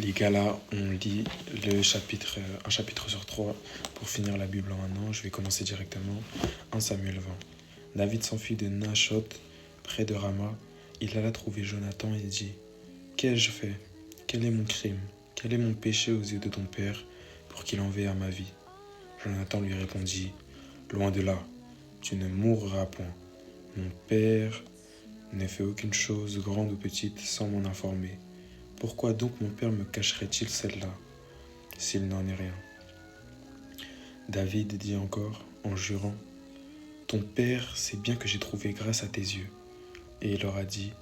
Les gars, là, on lit un chapitre sur 3 pour finir la Bible en un an. Je vais commencer directement. 1 Samuel 20. David s'enfuit de Nachoth, près de Rama. Il alla trouver Jonathan et dit: Qu'ai-je fait? Quel est mon crime? Quel est mon péché aux yeux de ton père pour qu'il en veuille à ma vie? Jonathan lui répondit: Loin de là, tu ne mourras point. Mon père ne fait aucune chose, grande ou petite, sans m'en informer. Pourquoi donc mon père me cacherait-il celle-là, s'il n'en est rien? David dit encore, en jurant: Ton père sait bien que j'ai trouvé grâce à tes yeux. Et il leur a dit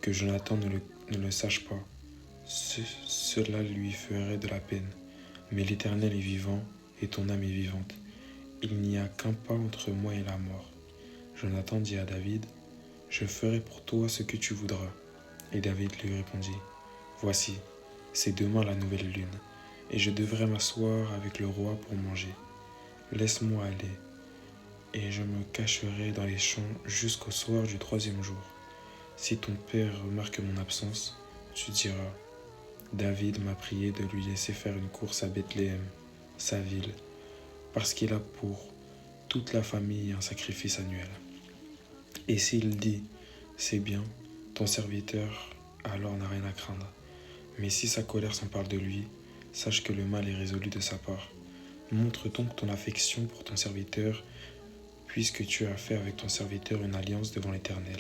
que Jonathan ne le sache pas. Cela lui ferait de la peine. Mais l'Éternel est vivant et ton âme est vivante. Il n'y a qu'un pas entre moi et la mort. Jonathan dit à David: Je ferai pour toi ce que tu voudras. Et David lui répondit: Voici, c'est demain la nouvelle lune, et je devrais m'asseoir avec le roi pour manger. Laisse-moi aller, et je me cacherai dans les champs jusqu'au soir du 3e jour. Si ton père remarque mon absence, tu diras: David m'a prié de lui laisser faire une course à Bethléem, sa ville, parce qu'il a pour toute la famille un sacrifice annuel. Et s'il dit: C'est bien, ton serviteur alors n'a rien à craindre. Mais si sa colère s'empare de lui, sache que le mal est résolu de sa part. Montre donc ton affection pour ton serviteur, puisque tu as fait avec ton serviteur une alliance devant l'Éternel.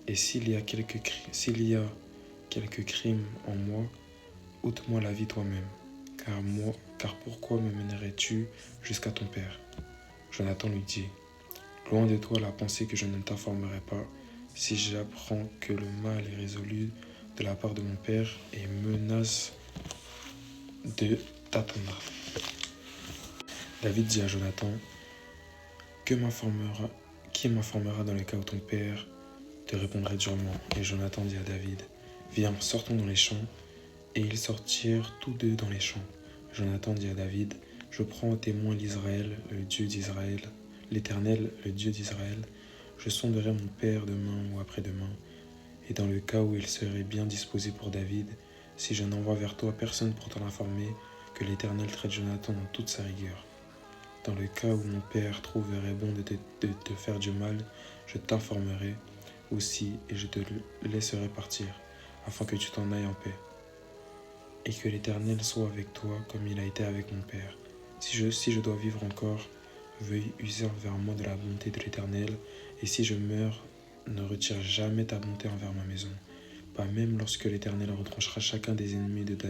Et s'il y a quelque crime en moi, ôte-moi la vie toi-même, car pourquoi me mènerais-tu jusqu'à ton père? Jonathan lui dit: Loin de toi la pensée que je ne t'informerai pas, si j'apprends que le mal est résolu de la part de mon père et menace de t'attendre. David dit à Jonathan: Qui m'informera dans le cas où ton père te répondrait durement? Et Jonathan dit à David: Viens, sortons dans les champs. Et ils sortirent tous deux dans les champs. Jonathan dit à David: Je prends au témoin l'Israël, le Dieu d'Israël, l'Éternel, le Dieu d'Israël. Je sonderai mon père demain ou après-demain. Et dans le cas où il serait bien disposé pour David, si je n'envoie vers toi personne pour t'en informer, que l'Éternel traite Jonathan dans toute sa rigueur. Dans le cas où mon père trouverait bon de te faire du mal, je t'informerai aussi et je te laisserai partir, afin que tu t'en ailles en paix. Et que l'Éternel soit avec toi comme il a été avec mon père. Si je dois vivre encore, veuille user envers moi de la bonté de l'Éternel, et si je meurs, ne retire jamais ta bonté envers ma maison, pas même lorsque l'Éternel retranchera chacun des ennemis de David